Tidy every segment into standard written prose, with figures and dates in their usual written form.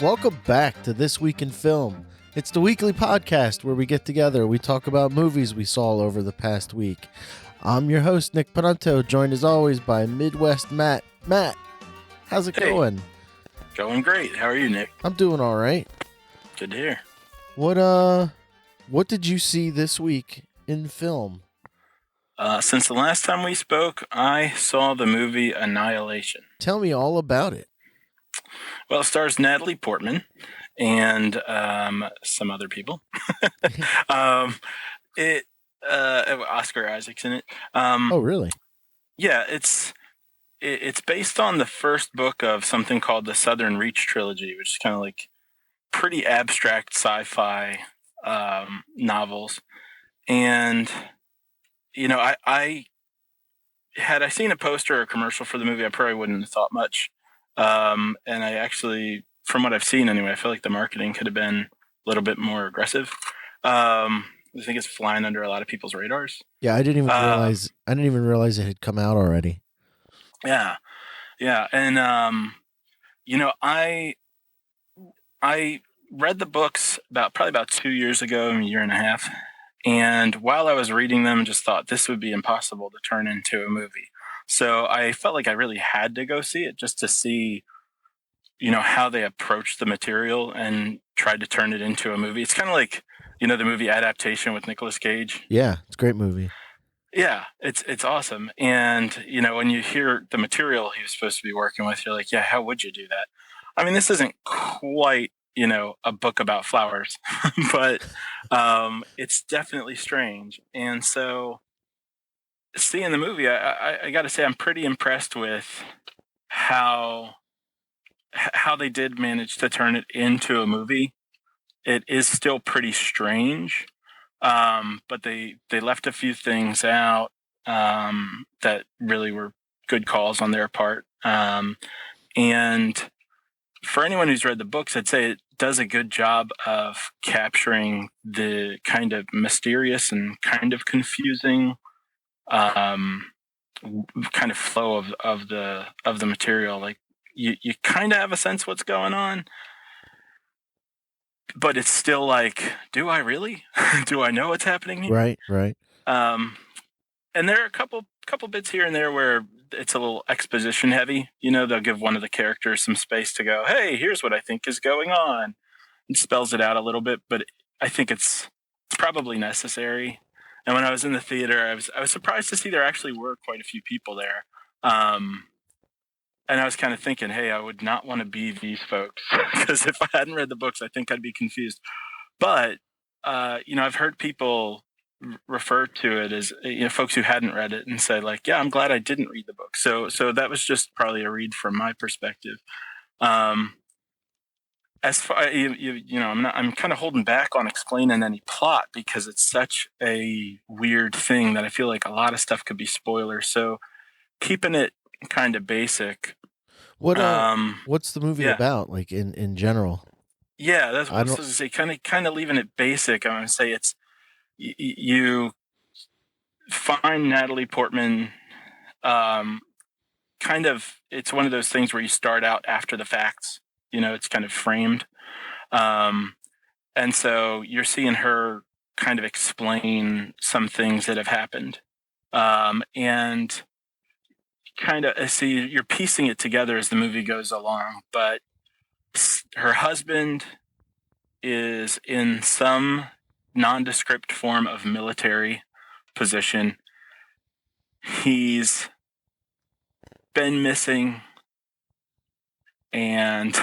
Welcome back to This Week in Film. It's the weekly podcast where we get together, we talk about movies we saw over the past week. I'm your host, Nick Panunto, joined as always by Midwest Matt. Matt, how's it going? Going great. How are you, Nick? I'm doing all right. Good to hear. What did you see this week in film? Since the last time we spoke, I saw the movie Annihilation. Tell me all about it. Well, it stars Natalie Portman and some other people. Oscar Isaac's in it. Oh, really? Yeah, it's based on the first book of something called the Southern Reach trilogy, which is kind of like pretty abstract sci-fi novels. And you know, I had I seen a poster or a commercial for the movie, I probably wouldn't have thought much. And I actually, from what I've seen anyway, I feel like the marketing could have been a little bit more aggressive. I think it's flying under a lot of people's radars. Yeah, I didn't even realize it had come out already. Yeah. And you know, I read the books probably about 2 years ago, a year and a half. And while I was reading them, just thought this would be impossible to turn into a movie. So I felt like I really had to go see it just to see, you know, how they approached the material and tried to turn it into a movie. It's kind of like, you know, the movie Adaptation with Nicolas Cage. Yeah, it's a great movie. Yeah, it's awesome. And, you know, when you hear the material he was supposed to be working with, you're like, yeah, how would you do that? I mean, this isn't quite, you know, a book about flowers, but it's definitely strange. And so seeing the movie, I got to say, I'm pretty impressed with how they did manage to turn it into a movie. It is still pretty strange, but they left a few things out that really were good calls on their part. And for anyone who's read the books, I'd say it does a good job of capturing the kind of mysterious and kind of confusing kind of flow of the material. Like you kind of have a sense what's going on, but it's still like, do I really? Do I know what's happening here? Right. And there are a couple bits here and there where it's a little exposition heavy. You know, they'll give one of the characters some space to go, hey, here's what I think is going on. It spells it out a little bit, but I think it's probably necessary. And when I was in the theater, I was surprised to see there actually were quite a few people there. And I was kind of thinking, hey, I would not want to be these folks because if I hadn't read the books, I think I'd be confused. But, you know, I've heard people refer to it as, you know, folks who hadn't read it and say like, yeah, I'm glad I didn't read the book. So that was just probably a read from my perspective. As far you know, I'm kind of holding back on explaining any plot because it's such a weird thing that I feel like a lot of stuff could be spoilers. So keeping it kind of basic. What's the movie about, like in general? Yeah, that's what I was supposed to say. Kind of leaving it basic. I'm going to say it's you find Natalie Portman. Kind of, it's one of those things where you start out after the facts. You know, it's kind of framed. And so you're seeing her kind of explain some things that have happened. And kind of see, you're piecing it together as the movie goes along. But her husband is in some nondescript form of military position. He's been missing. And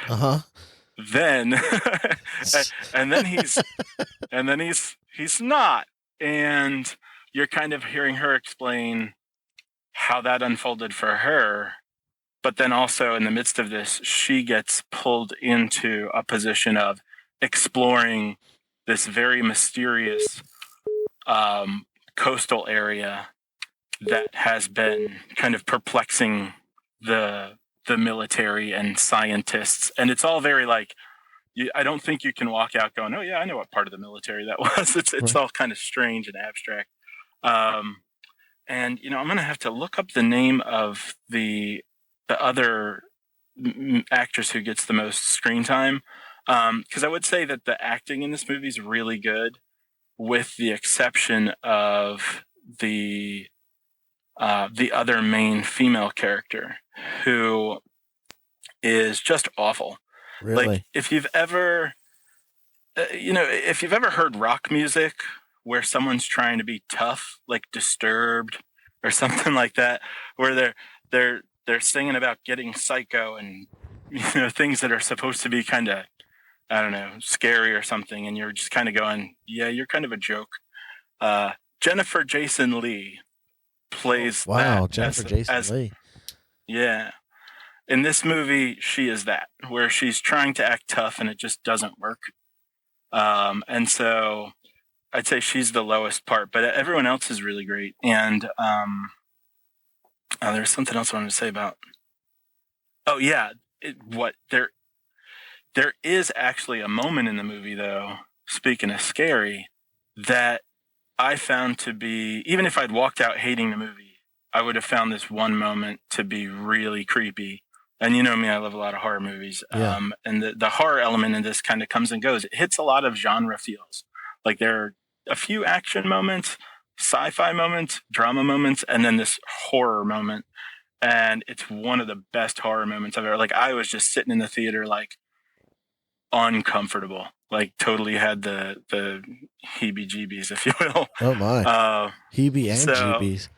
then he's not. And you're kind of hearing her explain how that unfolded for her. But then also in the midst of this, she gets pulled into a position of exploring this very mysterious coastal area that has been kind of perplexing the military and scientists. And it's all very like, I don't think you can walk out going, oh yeah, I know what part of the military that was. It's all kind of strange and abstract. And, you know, I'm going to have to look up the name of the other actress who gets the most screen time. Because I would say that the acting in this movie is really good, with the exception of the other main female character, who is just awful. Really? Like, if you've ever heard rock music where someone's trying to be tough, like Disturbed or something like that, where they're singing about getting psycho and things that are supposed to be kind of, I don't know, scary or something, and you're just kind of going, yeah, you're kind of a joke. Jennifer Jason Leigh plays that. Jennifer Jason Leigh. Yeah. In this movie, she is that, where she's trying to act tough and it just doesn't work. And so I'd say she's the lowest part, but everyone else is really great. And there's something else I wanted to say about. Oh yeah, there is actually a moment in the movie, though, speaking of scary, that I found to be, even if I'd walked out hating the movie, I would have found this one moment to be really creepy. And you know me, I love a lot of horror movies. Yeah. And the horror element in this kind of comes and goes. It hits a lot of genre feels. Like, there are a few action moments, sci-fi moments, drama moments, and then this horror moment. And it's one of the best horror moments I've ever. Like, I was just sitting in the theater, like, uncomfortable. Like, totally had the heebie-jeebies, if you will. Oh my. Heebie and jeebies.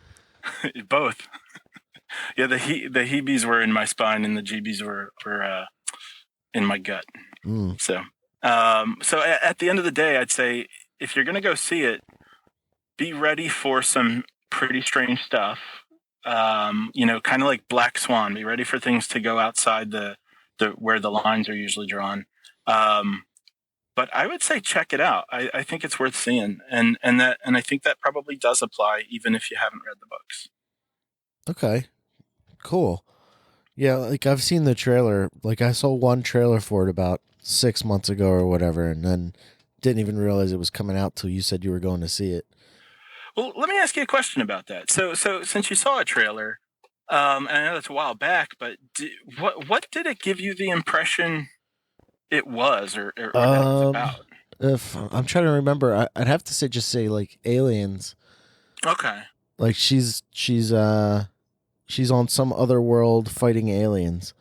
Both. Yeah, the heebies were in my spine and the jeebies were in my gut. So at the end of the day, I'd say if you're going to go see it, be ready for some pretty strange stuff. Kind of like Black Swan. Be ready for things to go outside the where the lines are usually drawn. But I would say check it out. I think it's worth seeing, and I think that probably does apply even if you haven't read the books. Okay. Cool. Yeah, like I've seen the trailer. Like I saw one trailer for it about 6 months ago or whatever, and then didn't even realize it was coming out till you said you were going to see it. Well, let me ask you a question about that. So since you saw a trailer, and I know that's a while back, but what did it give you the impression it was, or that it was about? If I'm trying to remember, I'd have to say like aliens. Okay. Like she's on some other world fighting aliens.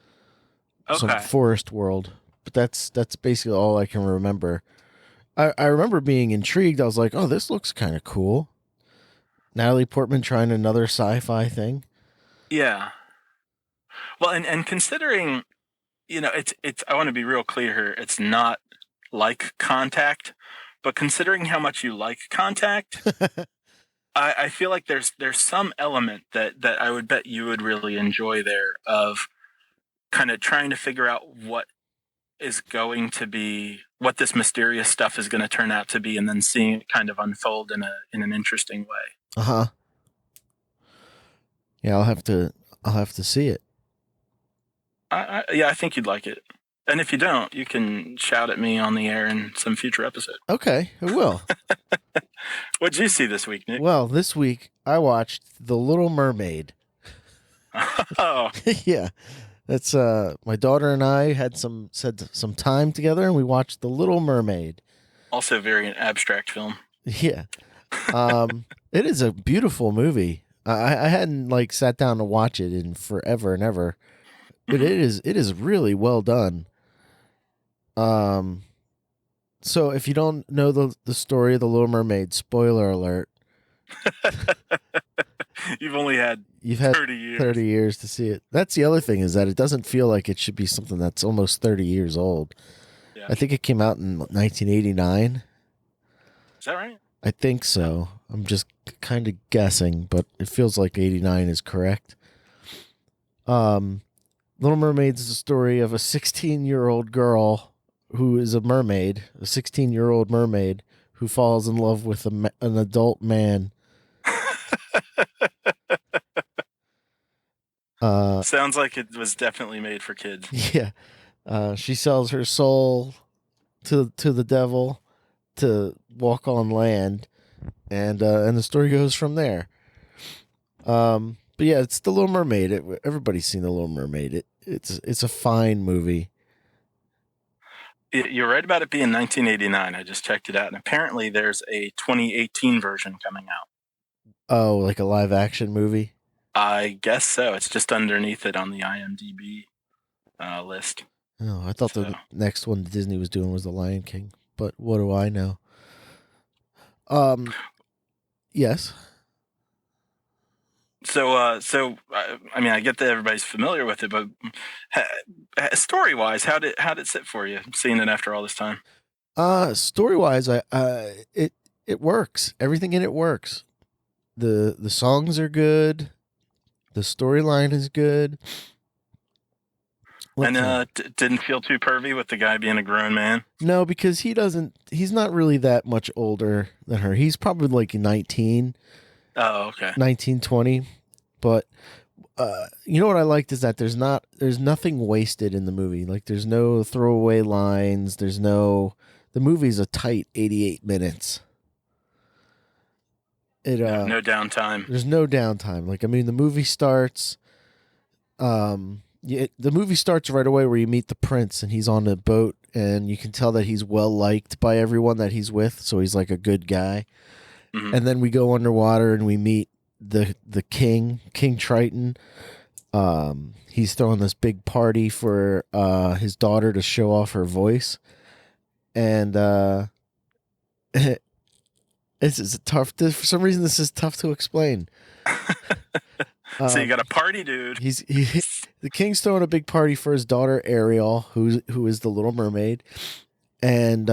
Okay. Some forest world. But that's basically all I can remember. I remember being intrigued. I was like, oh, this looks kind of cool. Natalie Portman trying another sci-fi thing. Yeah. Well, and considering, it's I want to be real clear here. It's not like Contact, but considering how much you like Contact, I feel like there's some element that I would bet you would really enjoy there, of kind of trying to figure out what is going to be, what this mysterious stuff is going to turn out to be, and then seeing it kind of unfold in an interesting way. Uh-huh. Yeah, I'll have to see it. I think you'd like it. And if you don't, you can shout at me on the air in some future episode. Okay, I will. What'd you see this week, Nick? Well, this week I watched The Little Mermaid. Oh. Yeah. That's my daughter and I had some time together and we watched The Little Mermaid. Also very an abstract film. Yeah. It is a beautiful movie. I hadn't like sat down to watch it in forever and ever. But it is really well done. So if you don't know the story of The Little Mermaid, spoiler alert. You've had 30 years. 30 years to see it. That's the other thing, is that it doesn't feel like it should be something that's almost 30 years old. Yeah. I think it came out in 1989. Is that right? I think so. I'm just kind of guessing, but it feels like 89 is correct. Little Mermaid is the story of a 16-year-old girl who is a mermaid, a 16-year-old mermaid who falls in love with an adult man. Sounds like it was definitely made for kids. Yeah. She sells her soul to the devil to walk on land, and the story goes from there. But yeah, it's The Little Mermaid. Everybody's seen The Little Mermaid. It's a fine movie. You're right about it being 1989. I just checked it out, and apparently there's a 2018 version coming out. Oh, like a live action movie? I guess so. It's just underneath it on the IMDb list. Oh, I thought the next one Disney was doing was The Lion King, but what do I know? Yes. So I mean, I get that everybody's familiar with it, but story-wise, how did it sit for you seeing it after all this time? Story-wise, it works. Everything in it works. The songs are good. The storyline is good. Didn't feel too pervy with the guy being a grown man? No, because he's not really that much older than her. He's probably like 19. Oh, okay. 19, 20. But you know what I liked is that there's nothing wasted in the movie. Like there's no throwaway lines. The movie's a tight 88 minutes. No downtime. There's no downtime. Like, I mean, the movie starts. The movie starts right away where you meet the prince and he's on a boat and you can tell that he's well liked by everyone that he's with, so he's like a good guy. Mm-hmm. And then we go underwater and we meet the King Triton. He's throwing this big party for his daughter to show off her voice, and this is tough. For some reason, this is tough to explain. So you got a party dude. The King's throwing a big party for his daughter Ariel, who is the Little Mermaid, and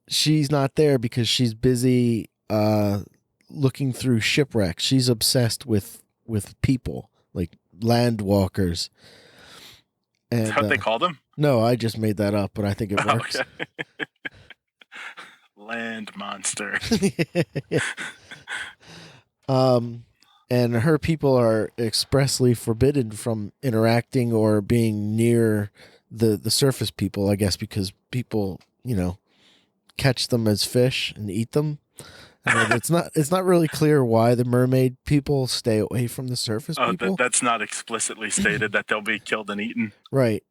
she's not there because she's busy looking through shipwrecks. She's obsessed with people, like land walkers. And, is that what they called them? No, I just made that up, but I think it works. Okay. Land monster. And her people are expressly forbidden from interacting or being near the surface people, I guess, because people, catch them as fish and eat them. And it's not really clear why the mermaid people stay away from the surface people. That's not explicitly stated that they'll be killed and eaten. Right.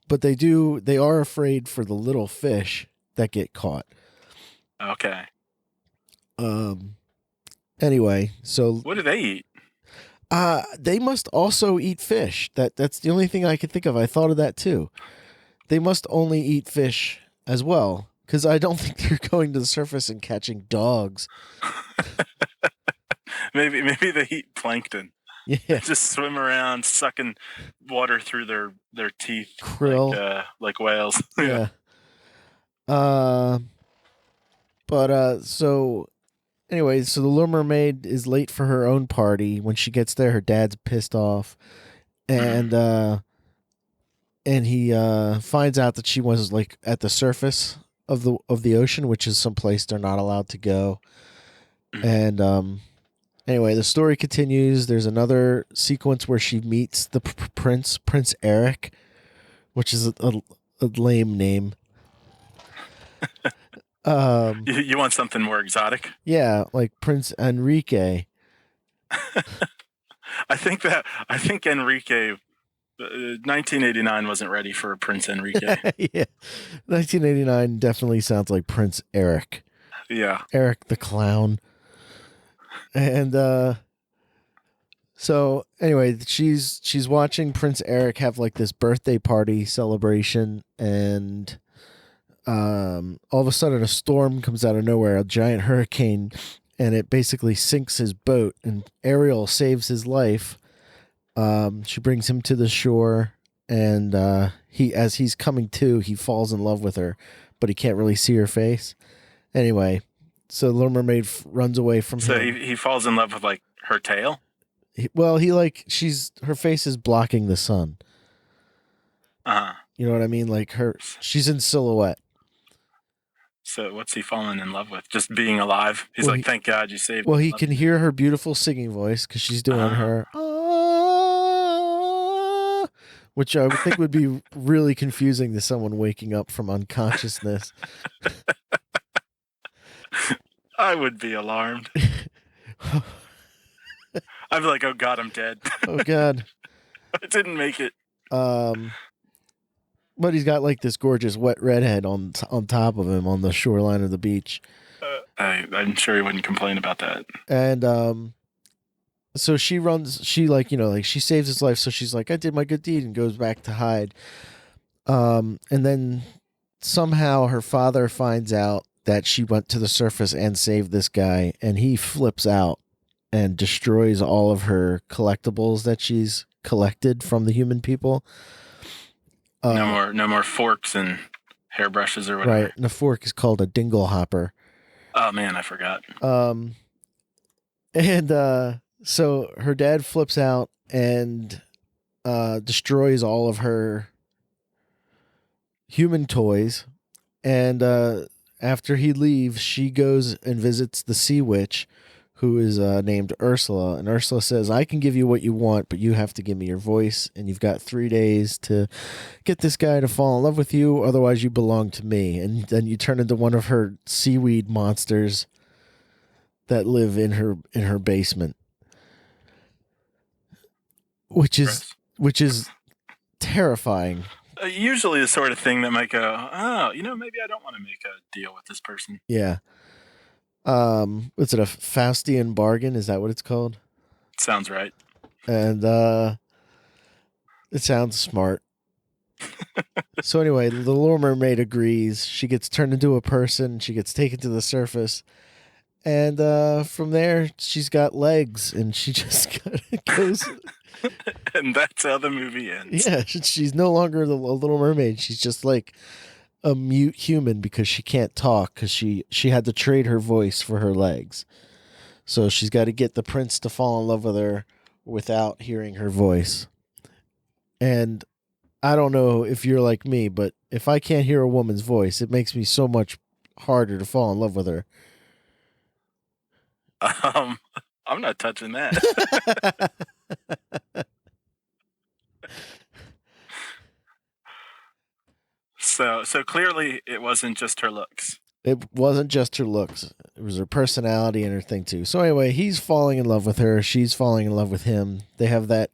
But they are afraid for the little fish that get caught. Okay. Anyway, so what do they eat? They must also eat fish. That's the only thing I could think of. I thought of that too. They must only eat fish as well, because I don't think they're going to the surface and catching dogs. maybe they eat plankton. Yeah, they just swim around sucking water through their teeth, krill, like whales. Yeah. So anyway, so the Little Mermaid is late for her own party. When she gets there, her dad's pissed off, and he finds out that she was like at the surface of the ocean, which is some place they're not allowed to go. And anyway, the story continues. There's another sequence where she meets the Prince Eric, which is a lame name. You want something more exotic? Yeah, like Prince Enrique. I think Enrique, 1989 wasn't ready for Prince Enrique. Yeah, 1989 definitely sounds like Prince Eric. Yeah, Eric the Clown. And so anyway, she's watching Prince Eric have like this birthday party celebration, and all of a sudden a storm comes out of nowhere, a giant hurricane, and it basically sinks his boat, and Ariel saves his life. She brings him to the shore, and as he's coming to, he falls in love with her, but he can't really see her face. Anyway, so Little Mermaid runs away from him. So he falls in love with like her tail? Her face is blocking the sun. You know what I mean? Like she's in silhouette. So what's he falling in love with? Just being alive? He's thank God you saved me. Well, he can hear her beautiful singing voice because she's doing her, which I would think would be really confusing to someone waking up from unconsciousness. I would be alarmed. I'd be like, oh God, I'm dead. Oh God. I didn't make it. But he's got like this gorgeous wet redhead on top of him on the shoreline of the beach. I'm sure he wouldn't complain about that. And so she she saves his life. So she's like, I did my good deed, and goes back to hide. And then somehow her father finds out that she went to the surface and saved this guy, and he flips out and destroys all of her collectibles that she's collected from the human people. No more forks and hairbrushes or whatever. Right. And the fork is called a dingle hopper. Oh man, I forgot. So her dad flips out and destroys all of her human toys. And after he leaves, she goes and visits the sea witch, who is named Ursula. And Ursula says, I can give you what you want, but you have to give me your voice. And you've got 3 days to get this guy to fall in love with you. Otherwise, you belong to me. And then you turn into one of her seaweed monsters that live in her basement, which is terrifying. Usually the sort of thing that might go, oh, maybe I don't want to make a deal with this person. Yeah. What's it, a Faustian bargain? Is that what it's called? Sounds right. And it sounds smart. So anyway, the Little Mermaid agrees. She gets turned into a person. She gets taken to the surface. And from there, she's got legs, and she just kind of goes. And that's how the movie ends. Yeah, she's no longer the Little Mermaid. She's just like a mute human because she can't talk because she had to trade her voice for her legs. So she's got to get the prince to fall in love with her without hearing her voice. And I don't know if you're like me, but if I can't hear a woman's voice, it makes me so much harder to fall in love with her. I'm not touching that. So clearly it wasn't just her looks. It wasn't just her looks. It was her personality and her thing too. So anyway, he's falling in love with her. She's falling in love with him. They have that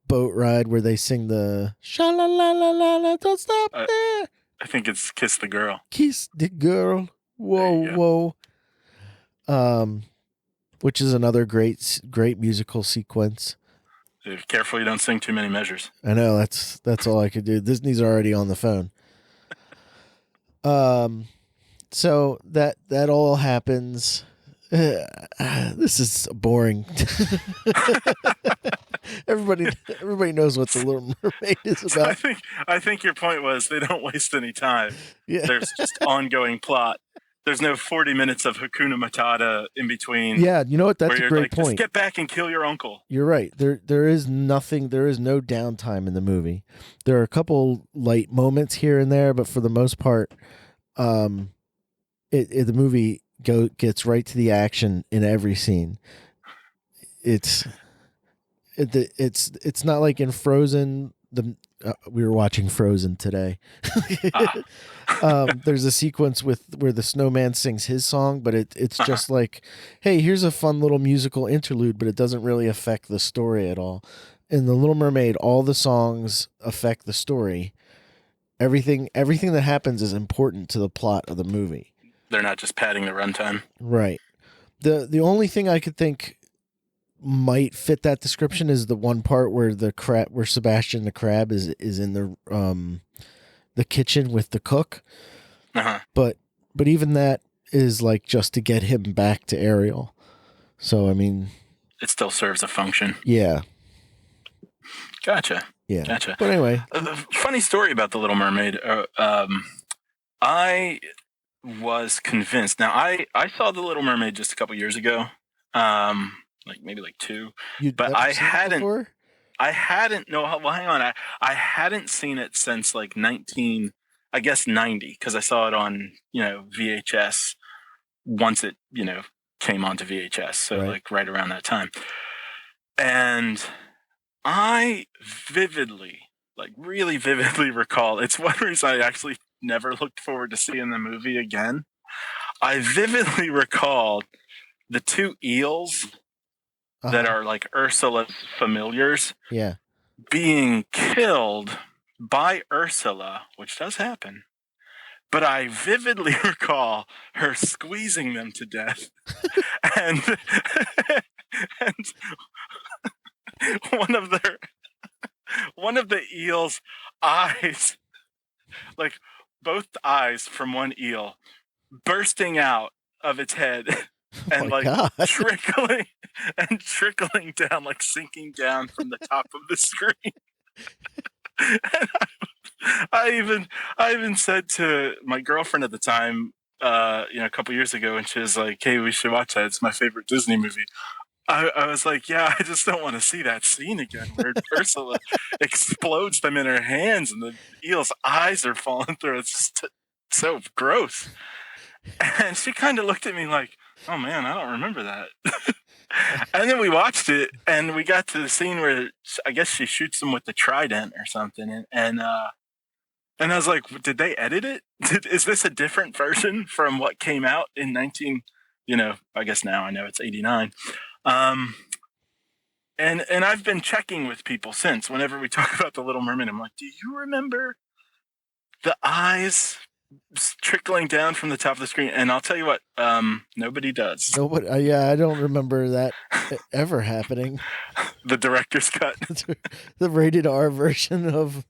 boat ride where they sing the sha-la-la-la-la, don't stop there. I think it's Kiss the Girl. Kiss the Girl. Whoa, whoa. Which is another great musical sequence. Careful you don't sing too many measures. I know, that's all I could do. Disney's already on the phone. So that all happens. This is boring. Everybody knows what the Little Mermaid is about. I think your point was they don't waste any time. Yeah. There's just ongoing plot. There's no 40 minutes of Hakuna Matata in between. Yeah, you know what? That's a great point. Just get back and kill your uncle. You're right. There is no downtime in the movie. There are a couple light moments here and there, but for the most part, the movie gets right to the action in every scene. It's not like in Frozen. We were watching Frozen today. There's a sequence where the snowman sings his song, but it's just like, hey, here's a fun little musical interlude, but it doesn't really affect the story at all. In The Little Mermaid, all the songs affect the story. Everything that happens is important to the plot of the movie. They're not just padding the runtime. Right. The only thing I could think might fit that description is the one part where where Sebastian the crab is in the kitchen with the cook. Uh-huh. But even that is like just to get him back to Ariel. So I mean, it still serves a function. Yeah. Gotcha. Yeah. Gotcha. But anyway, funny story about the Little Mermaid. I was convinced. Now I saw the Little Mermaid just a couple years ago. Maybe 2. But I hadn't. Before? I hadn't. No, well, hang on. I hadn't seen it since 90, because I saw it on VHS once it came onto VHS. So right around that time, and I really vividly recall. It's one reason I actually never looked forward to seeing the movie again. I vividly recalled the 2 eels that are like Ursula's familiars Yeah. being killed by Ursula, which does happen. But I vividly recall her squeezing them to death, and and one of the eel's eyes, like both eyes from one eel, bursting out of its head and like trickling down, like sinking down from the top of the screen. And I even said to my girlfriend at the time, a couple years ago, and she was like, "Hey, we should watch that. It's my favorite Disney movie." I was like, "Yeah, I just don't want to see that scene again where Ursula explodes them in her hands and the eel's eyes are falling through. It's just so gross." And she kind of looked at me like, "Oh man, I don't remember that." And then we watched it, and we got to the scene where I guess she shoots him with the trident or something, and I was like, "Did they edit it? Is this a different version from what came out in 19? I guess now I know it's 89." And I've been checking with people since. Whenever we talk about The Little Mermaid, I'm like, "Do you remember the eyes trickling down from the top of the screen?" And I'll tell you what, nobody does. Nobody. Yeah, I don't remember that ever happening. The director's cut. The rated R version of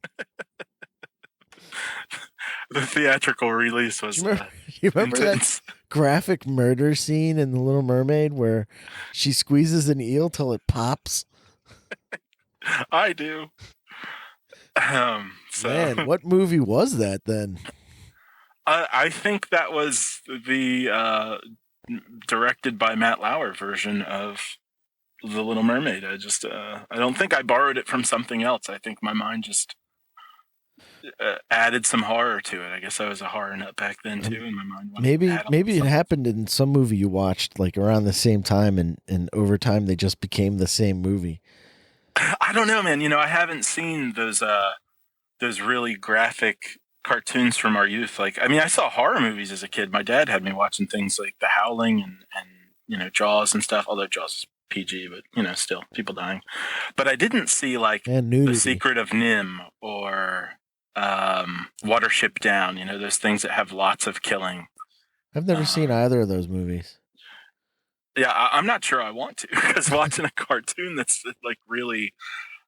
the theatrical release was. You remember that graphic murder scene in The Little Mermaid where she squeezes an eel till it pops? I do. Man, what movie was that then? I think that was the directed by Matt Lauer version of The Little Mermaid. I don't think I borrowed it from something else. I think my mind just added some horror to it. I guess I was a horror nut back then too, and my mind maybe it happened in some movie you watched like around the same time, and over time they just became the same movie. I don't know, man. I haven't seen those really graphic cartoons from our youth. Like, I mean, I saw horror movies as a kid. My dad had me watching things like The Howling and Jaws and stuff. Although Jaws is PG, but still people dying. But I didn't see like The Secret of Nim or Watership Down. Those things that have lots of killing. I've never seen either of those movies. Yeah, I'm not sure I want to, because watching a cartoon that's like really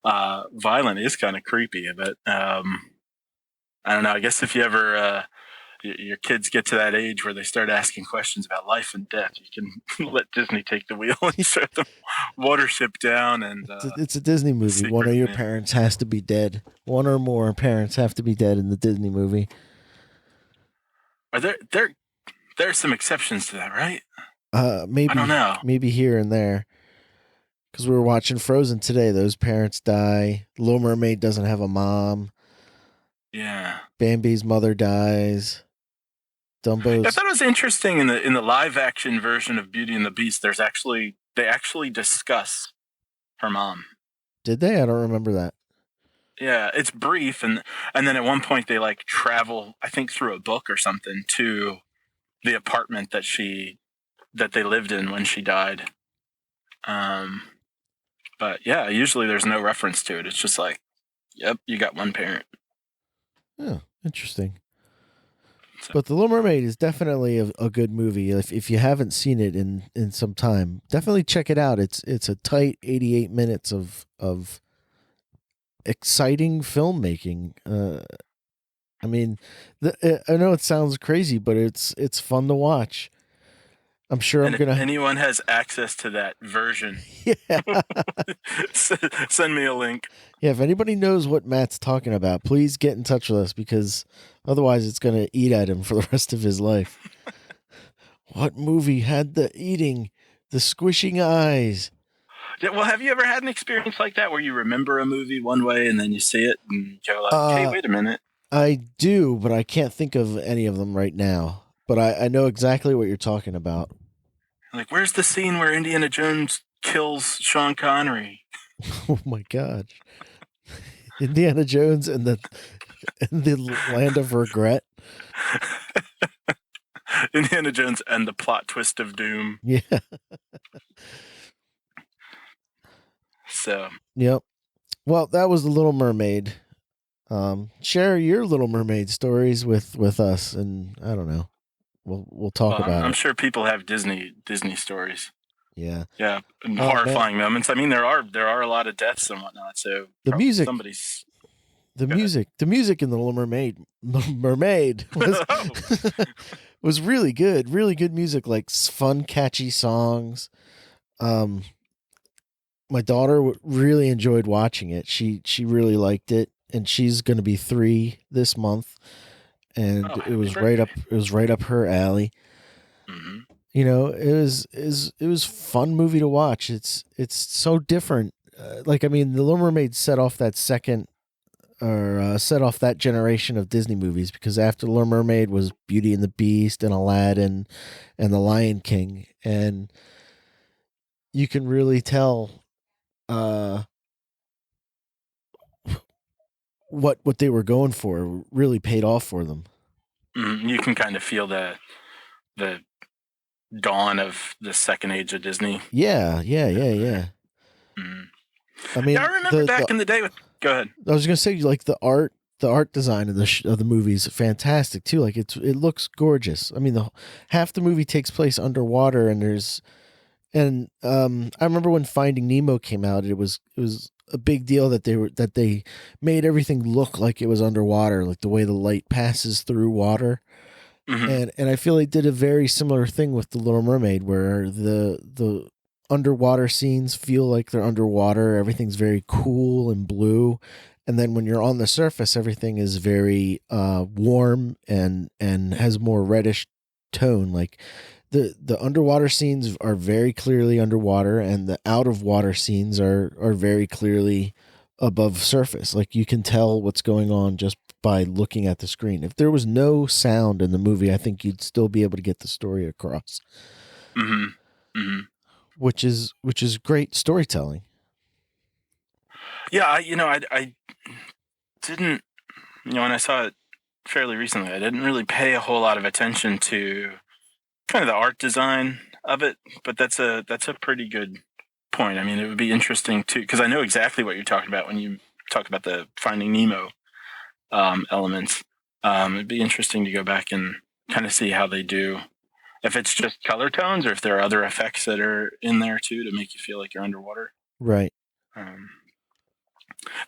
violent is kind of creepy. But I don't know. I guess if you ever your kids get to that age where they start asking questions about life and death, you can let Disney take the wheel and show them Watership Down. And it's a Disney movie. One of your parents has to be dead. One or more parents have to be dead in the Disney movie. Are there's some exceptions to that, right? Maybe, I don't know. Maybe here and there. Because we were watching Frozen today. Those parents die. Little Mermaid doesn't have a mom. Yeah. Bambi's mother dies. Dumbo's. I thought it was interesting in the live action version of Beauty and the Beast. They actually discuss her mom. Did they? I don't remember that. Yeah, it's brief, and then at one point they like travel, I think through a book or something, to the apartment that they lived in when she died. But yeah, usually there's no reference to it. It's just like, yep, you got one parent. Oh, interesting. So. But The Little Mermaid is definitely a good movie. If you haven't seen it in some time, definitely check it out. It's a tight 88 minutes of exciting filmmaking. I mean, I know it sounds crazy, but it's fun to watch. I'm sure anyone has access to that version. Yeah. Send me a link. Yeah, if anybody knows what Matt's talking about, please get in touch with us, because otherwise it's going to eat at him for the rest of his life. What movie had the eating, the squishing eyes? Yeah, well, have you ever had an experience like that where you remember a movie one way and then you see it and go like, hey, wait a minute. I do, but I can't think of any of them right now. But I know exactly what you're talking about. Like, where's the scene where Indiana Jones kills Sean Connery? Oh my God. Indiana Jones and the Land of Regret. Indiana Jones and the Plot Twist of Doom. Yeah. So, Yep. Well, that was The Little Mermaid. Share your Little Mermaid stories with us, and I don't know. We'll talk well, about I'm it. sure people have Disney stories. Yeah. Yeah, and Oh, man. horrifying moments. I mean, there are a lot of deaths and whatnot. So The music, somebody's. the Go ahead. music, the music in The Little Mermaid was Oh. was really good. Really good music, like fun, catchy songs. Um, my daughter really enjoyed watching it. She really liked it, and she's going to be 3 this month, and Oh, happy it was right up her alley. hmm You know, it was fun movie to watch. It's so different. Like, I mean, The Little Mermaid set off that second or set off that generation of Disney movies, because after The Little Mermaid was Beauty and the Beast and Aladdin and The Lion King, and you can really tell uh, what they were going for really paid off for them. You can kind of feel the dawn of the second age of Disney. Yeah. Mhm. I mean, Yeah, I remember back in the day with. Go ahead. I was gonna say, like, the art design of the movie is fantastic too. Like, it looks gorgeous. I mean, the half the movie takes place underwater, and I remember when Finding Nemo came out, it was a big deal that they made everything look like it was underwater, like the way the light passes through water. hmm And I feel they did a very similar thing with The Little Mermaid, where the underwater scenes feel like they're underwater. Everything's very cool and blue, and then when you're on the surface, everything is very warm and has more reddish tone. Like, the underwater scenes are very clearly underwater, and the out of water scenes are very clearly above surface. Like, you can tell what's going on just by looking at the screen. If there was no sound in the movie, I think you'd still be able to get the story across, hmm hmm which is great storytelling. Yeah, I didn't. When I saw it fairly recently, I didn't really pay a whole lot of attention to kind of the art design of it, but that's a pretty good point. I mean, it would be interesting too, because I know exactly what you're talking about when you talk about the Finding Nemo elements. It'd be interesting to go back and kind of see how they do, if it's just color tones or if there are other effects that are in there too to make you feel like you're underwater. Right. Um,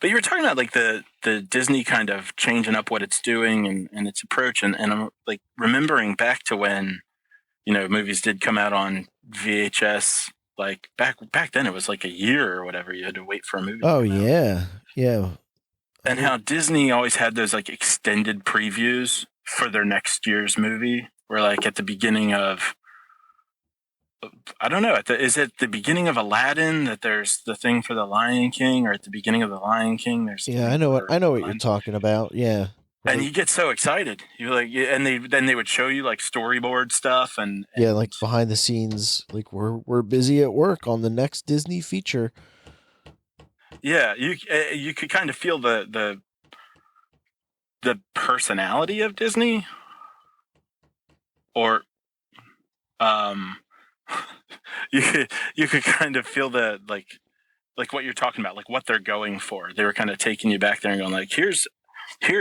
but you were talking about like the Disney kind of changing up what it's doing and its approach, and I'm like remembering back to when movies did come out on VHS. Like back then, it was like a year or whatever you had to wait for a movie to Oh come out. yeah. Yeah. And how Disney always had those like extended previews for their next year's movie, where like at the beginning of, I don't know, is it the beginning of Aladdin that there's the thing for the Lion King, or at the beginning of the Lion King there's the Yeah, thing for I know what you're Aladdin? talking about. Yeah. And Right. you get so excited. You like, and they would show you like storyboard stuff Yeah, and like behind the scenes, like we're busy at work on the next Disney feature. yeah, you could kind of feel the personality of Disney, or um, you could kind of feel the like what you're talking about, like what they're going for. They were kind of taking you back there and going like, here's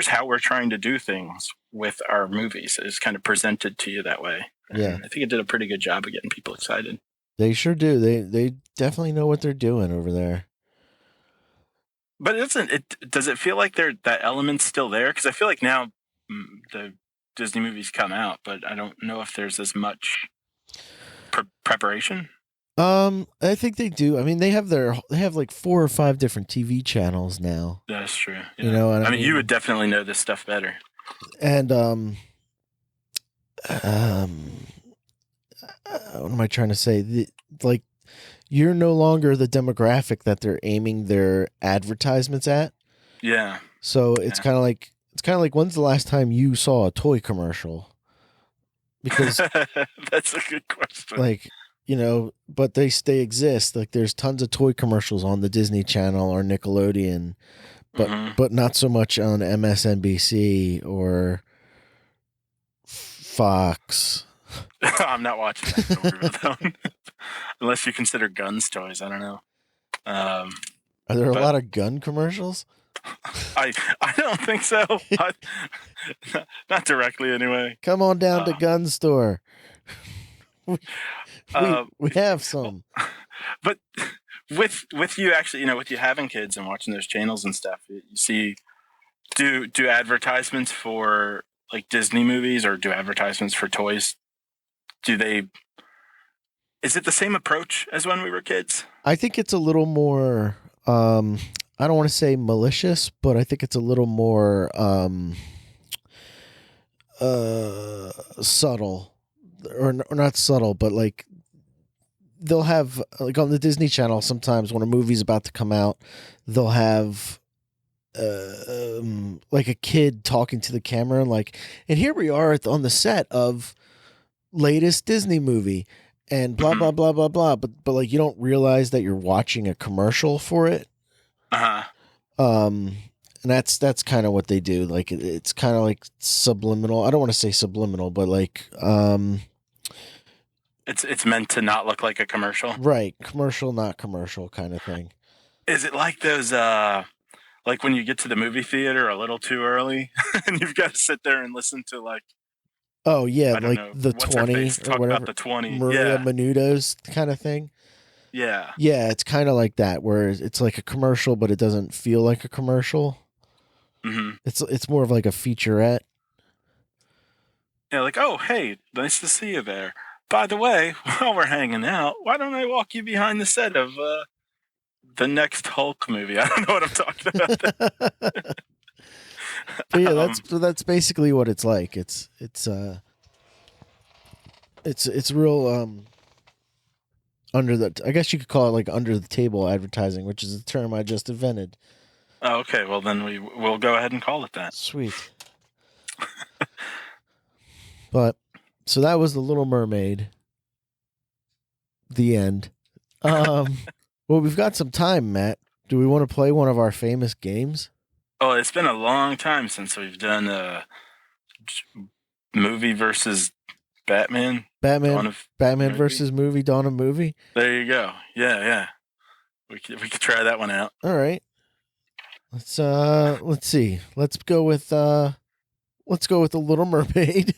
how we're trying to do things with our movies. It's kind of presented to you that way. Yeah. And I think it did a pretty good job of getting people excited. They sure do. They definitely know what they're doing over there. But does it feel like that element's still there? Because I feel like now the Disney movies come out, but I don't know if there's as much preparation. I think they do. I mean, they have like 4 or 5 different TV channels now. That's true. Yeah. You know, and I mean, you would definitely know this stuff better. and what am I trying to say? Like, you're no longer the demographic that they're aiming their advertisements at. Yeah. So it's kind of like when's the last time you saw a toy commercial? Because that's a good question. like, but they exist. Like, there's tons of toy commercials on the Disney Channel or Nickelodeon, but not so much on MSNBC or Fox. I'm not watching that. Don't worry about that one. Unless you consider guns toys. I don't know. Are there a But lot of gun commercials? I don't think so. Not directly anyway. Come on down to gun store. Uh, We have some. but with you actually, with you having kids and watching those channels and stuff, you see, do advertisements for like Disney movies or do advertisements for toys? Is it the same approach as when we were kids? I think it's a little more I don't want to say malicious, but I think it's a little more subtle, or not subtle, but like they'll have, like on the Disney Channel, sometimes when a movie's about to come out, they'll have like a kid talking to the camera, and here we are on the set of latest Disney movie, and blah blah blah blah blah. But like you don't realize that you're watching a commercial for it. And that's kind of what they do. Like it's kind of like subliminal. I don't want to say subliminal, but like it's meant to not look like a commercial. Right, commercial, not commercial kind of thing. Is it like those like when you get to the movie theater a little too early and you've got to sit there and listen to like, oh yeah, I don't know, the 20 talk or whatever, about the 20, Maria Menounos kind of thing. Yeah. Yeah, it's kind of like that, where it's like a commercial, but it doesn't feel like a commercial. Mm-hmm. It's more of like a featurette. Yeah, like, oh, hey, nice to see you there. By the way, while we're hanging out, why don't I walk you behind the set of the next Hulk movie? I don't know what I'm talking about. But yeah, that's basically what it's like. It's real I guess you could call it like under the table advertising, which is a term I just invented. Oh, okay, well then we'll go ahead and call it that. Sweet. But so that was The Little Mermaid. The end. Well, we've got some time, Matt. Do we want to play one of our famous games? Oh, it's been a long time since we've done movie versus Batman. Batman versus movie, Dawn of Movie. There you go. Yeah. We could try that one out. All right. Let's see. Let's go with The Little Mermaid.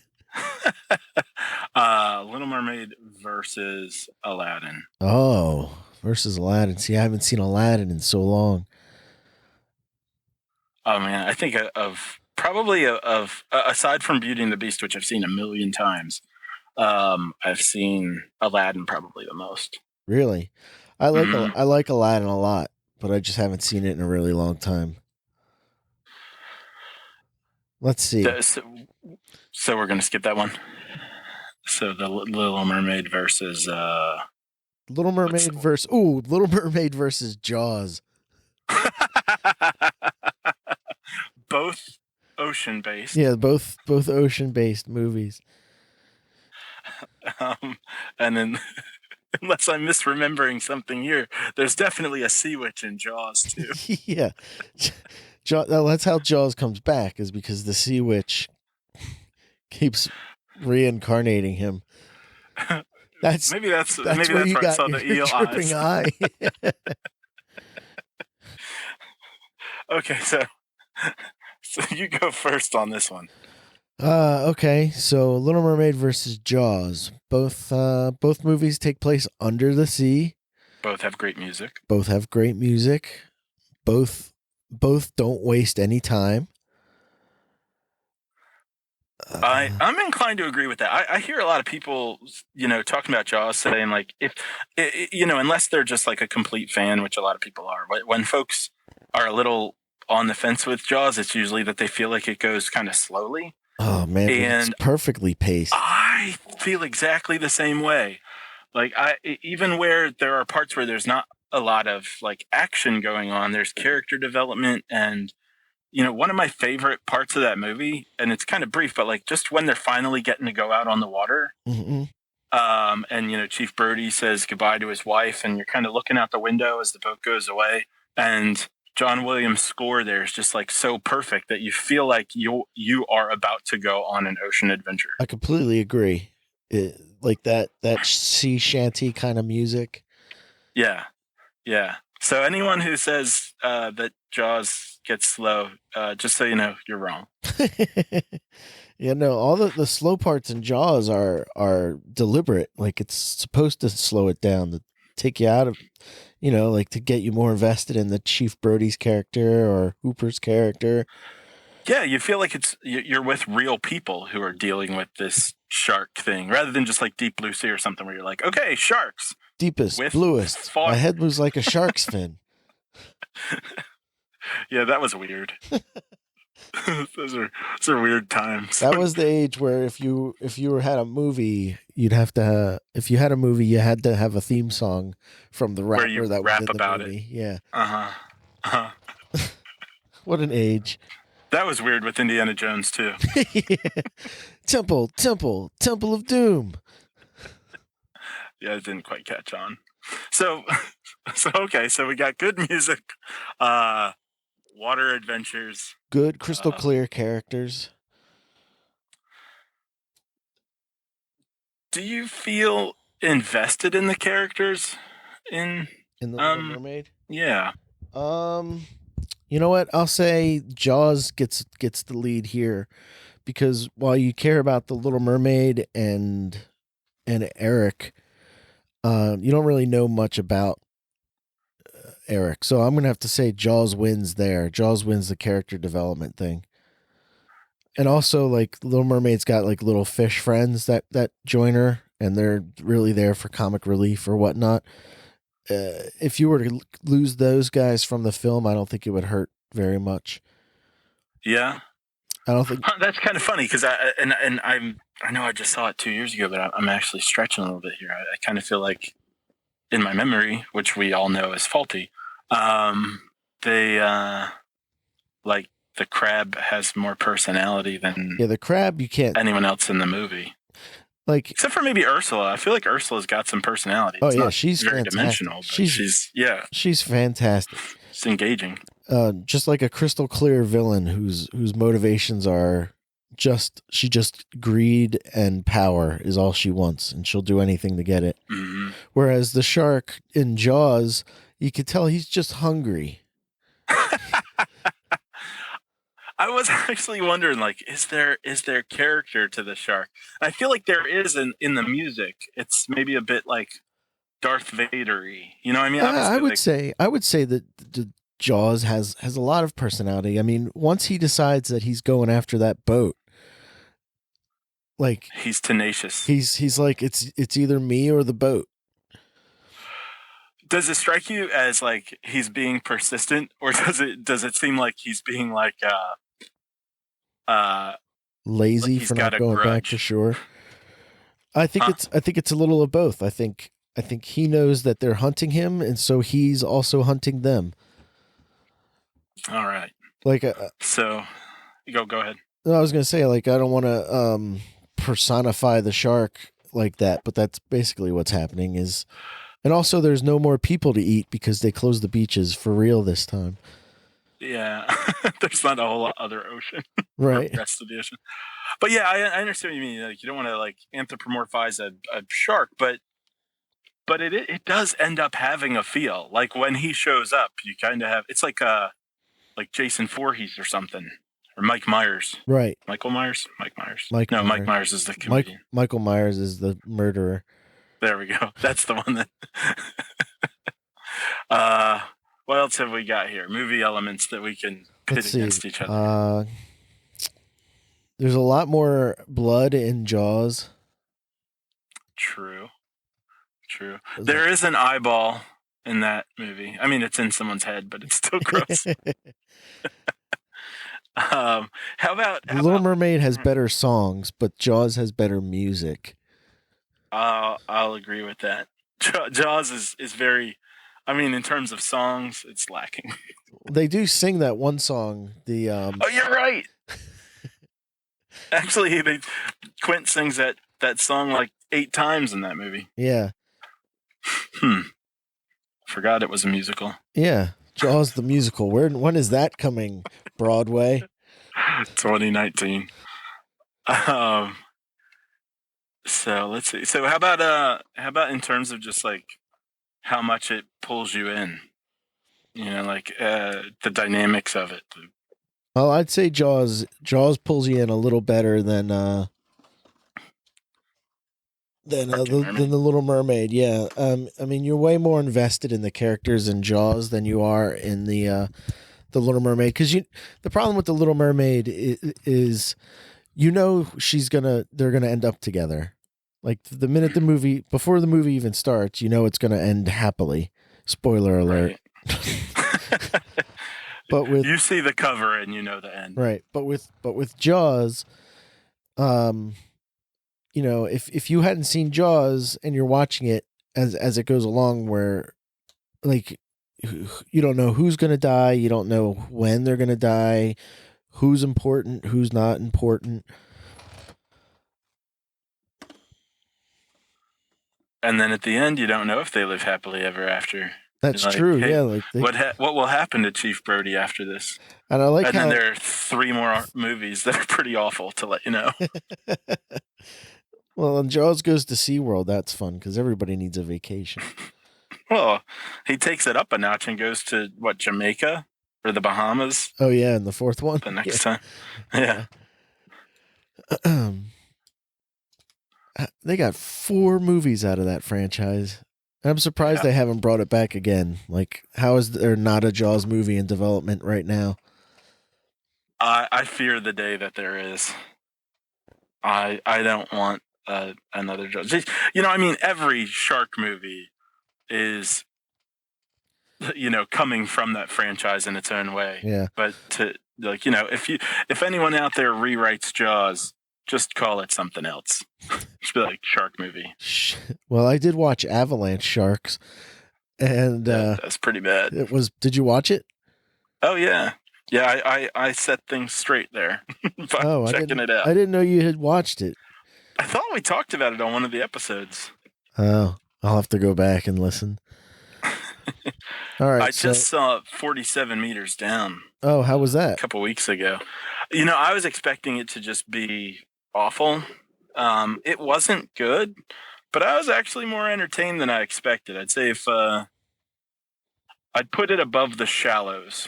Little Mermaid versus Aladdin. Oh, versus Aladdin. See, I haven't seen Aladdin in so long. Oh man, I think of aside from Beauty and the Beast, which I've seen a million times, I've seen Aladdin probably the most. Really? I like Aladdin a lot, but I just haven't seen it in a really long time. Let's see. So we're gonna skip that one. So the Little Mermaid versus Little Mermaid versus Jaws. Both ocean based. Yeah, both ocean based movies. And then, unless I'm misremembering something here, there's definitely a sea witch in Jaws too. Yeah, that's how Jaws comes back, is because the sea witch keeps reincarnating him. Maybe that's where I saw the eel dripping eye. Okay, so you go first on this one. Okay, so Little Mermaid versus Jaws. Both movies take place under the sea. Both have great music. Both don't waste any time. I'm inclined to agree with that. I hear a lot of people, talking about Jaws, saying like, if unless they're just like a complete fan, which a lot of people are, when folks are a little on the fence with Jaws, it's usually that they feel like it goes kind of slowly. Oh man, and it's perfectly paced. I feel exactly the same way. Like even where there are parts where there's not a lot of like action going on, there's character development. And one of my favorite parts of that movie, and it's kind of brief, but like just when they're finally getting to go out on the water, and Chief Brody says goodbye to his wife, and you're kind of looking out the window as the boat goes away, and John Williams' score there is just like so perfect that you feel like you are about to go on an ocean adventure. I completely agree. Like that sea shanty kind of music. Yeah. So anyone who says that Jaws gets slow, just so you know, you're wrong. Yeah, no, all the slow parts in Jaws are deliberate. Like it's supposed to slow it down to take you out of, like to get you more invested in the Chief Brody's character or Hooper's character. Yeah, you feel like you're with real people who are dealing with this shark thing, rather than just like Deep Blue Sea or something where you're like, okay, sharks. Deepest, With bluest. My head was like a shark's fin. Yeah, that was weird. Those are weird times. That was the age where if you had a movie, you'd have to if you had a movie, you had to have a theme song from the rapper where you that rap was in about the movie. it. Yeah. Uh-huh. What an age. That was weird with Indiana Jones too. Yeah. Temple of Doom. Yeah, it didn't quite catch on. So okay, so we got good music, water adventures, good crystal clear characters. Do you feel invested in the characters in The Little Mermaid? Yeah. You know what? I'll say Jaws gets the lead here because while you care about the Little Mermaid and Eric, you don't really know much about Eric. So I'm gonna have to say Jaws wins there. Jaws wins the character development thing. And also, like, Little Mermaid's got like little fish friends that join her, and they're really there for comic relief or whatnot. If you were to lose those guys from the film, I don't think it would hurt very much. Yeah, I don't think that's kind of funny because I know I just saw it 2 years ago, but I'm actually stretching a little bit here. I kind of feel like in my memory, which we all know is faulty, they like the crab has more personality than the crab you can't anyone else in the movie. Like, except for maybe Ursula. I feel like Ursula's got some personality. Oh, yeah, she's very fantastic. dimensional. She's fantastic. She's engaging. Just like a crystal clear villain whose motivations are just greed and power is all she wants, and she'll do anything to get it. Mm-hmm. Whereas the shark in Jaws, you could tell he's just hungry. I was actually wondering, like, is there character to the shark? I feel like there is in the music. It's maybe a bit like Darth Vader-y. You know what I mean? I would say that the Jaws has a lot of personality. I mean, once he decides that he's going after that boat, like, he's tenacious. He's like, it's either me or the boat. Does it strike you as like he's being persistent, or does it seem like he's being like lazy for not going back to shore? I think it's a little of both. I think he knows that they're hunting him, and so he's also hunting them. All right. Like, so go ahead. I was gonna say, like, I don't want to personify the shark like that, but that's basically what's happening. And also, there's no more people to eat because they closed the beaches for real this time. Yeah, there's not a whole other ocean, right? The rest of the ocean. But yeah, I understand what you mean. Like, you don't want to like anthropomorphize a shark, but it does end up having a feel. Like when he shows up, you kind of have. It's like Jason Voorhees or something, or Mike Myers. Right. Michael Myers. Mike Myers. Mike Myers is the comedian. Michael Myers is the murderer. There we go. That's the one that. What else have we got here? Movie elements that we can pit against each other. There's a lot more blood in Jaws. True. There is an eyeball in that movie. I mean, it's in someone's head, but it's still gross. How about Little Mermaid has better songs, but Jaws has better music. I'll agree with that. Jaws is very, I mean, in terms of songs, it's lacking. They do sing that one song. Oh, you're right. Actually, Quint sings that song like 8 times in that movie. Yeah. Forgot it was a musical. Yeah, Jaws the musical. When is that coming? Broadway. 2019. So let's see. So how about in terms of just like how much it pulls you in? like the dynamics of it. Well, I'd say Jaws pulls you in a little better than the Little Mermaid. Yeah. I mean, you're way more invested in the characters in Jaws than you are in the Little Mermaid, because the problem with the Little Mermaid is they're gonna end up together. Like the minute before the movie even starts, it's gonna end happily. Spoiler alert. Right. But you see the cover and you know the end. Right. But with Jaws, if you hadn't seen Jaws and you're watching it as it goes along, where like you don't know who's going to die, you don't know when they're going to die, who's important, who's not important. And then at the end, you don't know if they live happily ever after. That's true. Hey, yeah. What will happen to Chief Brody after this? And then there are 3 more movies that are pretty awful to let you know. Well, when Jaws goes to SeaWorld, that's fun because everybody needs a vacation. Well, he takes it up a notch and goes to Jamaica or the Bahamas. Oh yeah, and the 4th one. The next time. Yeah. They got 4 movies out of that franchise. I'm surprised they haven't brought it back again. Like, how is there not a Jaws movie in development right now? I fear the day that there is. I don't want another Jaws. Every shark movie is, coming from that franchise in its own way. Yeah. But if anyone out there rewrites Jaws, just call it something else. Just be like shark movie. Well, I did watch Avalanche Sharks, and that's pretty bad. Did you watch it? Oh yeah, I set things straight there by checking it out. I didn't know you had watched it. I thought we talked about it on one of the episodes. Oh, I'll have to go back and listen. All right. I just saw 47 Meters Down. Oh, how was that? A couple weeks ago. I was expecting it to just be awful. It wasn't good, but I was actually more entertained than I expected. I'd say if I'd put it above The Shallows.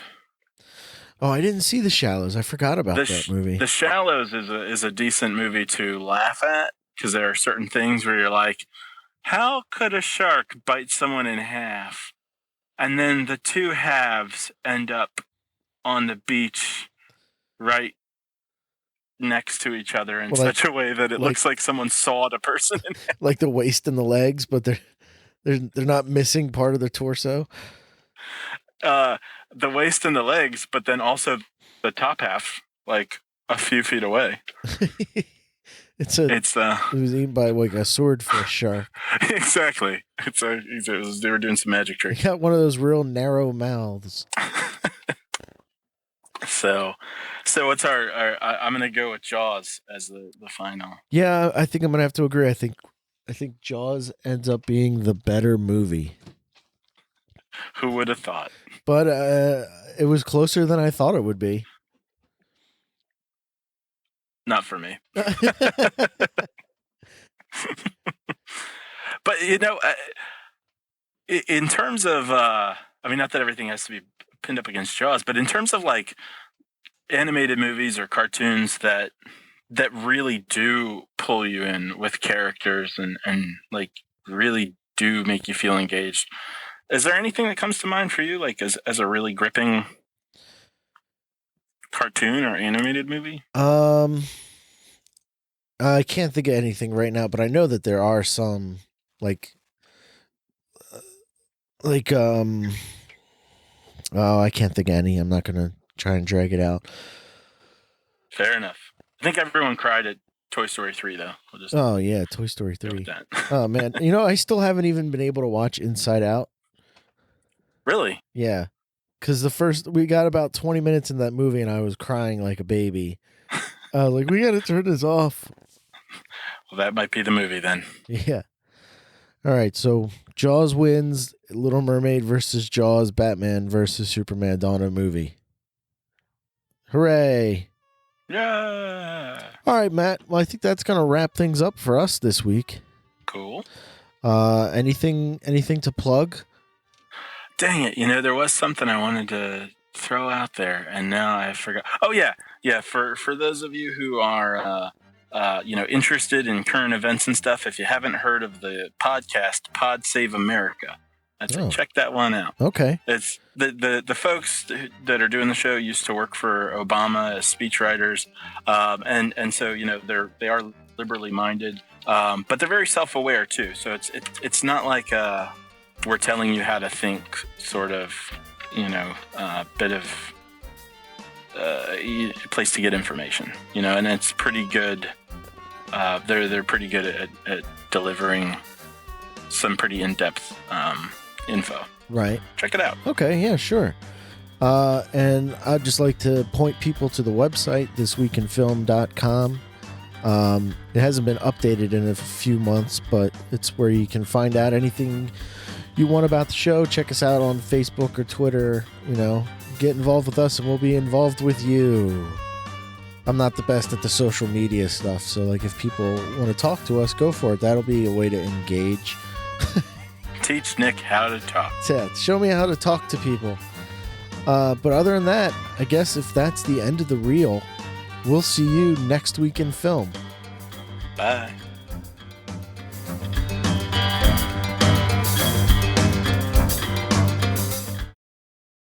Oh, I didn't see The Shallows. I forgot about that movie. The Shallows is a decent movie to laugh at, because there are certain things where you're like, how could a shark bite someone in half? And then the 2 halves end up on the beach right next to each other in such a way that it looks like someone sawed a person in half. Like the waist and the legs, but they're not missing part of their torso. The waist and the legs, but then also the top half, like a few feet away. It was eaten by like a swordfish shark. Exactly. They were doing some magic tricks. They got one of those real narrow mouths. So what's I'm gonna go with Jaws as the final. Yeah, I think I'm gonna have to agree. I think Jaws ends up being the better movie. Who would have thought? But it was closer than I thought it would be. Not for me. But in terms of not that everything has to be pinned up against Jaws, but in terms of like animated movies or cartoons that really do pull you in with characters and like really do make you feel engaged, is there anything that comes to mind for you, like as a really gripping cartoon or animated movie? I can't think of anything right now, but I know that there are some oh, I can't think of any. I'm not gonna try and drag it out. Fair enough. I think everyone cried at Toy Story 3, though. Oh yeah, Toy Story 3. Oh man, I still haven't even been able to watch Inside Out. Really? Yeah, because we got about 20 minutes in that movie, and I was crying like a baby. Like, we got to turn this off. Well, that might be the movie then. Yeah. All right, so Jaws wins. Little Mermaid versus Jaws. Batman versus Superman. Dawn of movie. Hooray! Yeah. All right, Matt. Well, I think that's gonna wrap things up for us this week. Cool. Anything to plug? Dang it! There was something I wanted to throw out there, and now I forgot. Oh yeah. For those of you who are interested in current events and stuff, if you haven't heard of the podcast Pod Save America, check that one out. Okay. It's the folks that are doing the show used to work for Obama as speechwriters, and so they are liberally minded, but they're very self-aware too. So it's not like we're telling you how to think, sort of, bit of place to get information, and it's pretty good. They're pretty good at delivering some pretty in-depth info. Right. Check it out. Okay, yeah, sure. And I'd just like to point people to the website, thisweekinfilm.com. It hasn't been updated in a few months, but it's where you can find out anything you want about the show. Check us out on Facebook or Twitter. Get involved with us and we'll be involved with you. I'm not the best at the social media stuff, so if people want to talk to us, go for it. That'll be a way to engage. Teach Nick how to talk. Yeah, show me how to talk to people. But other than that, I guess if that's the end of the reel, we'll see you next week in film. Bye.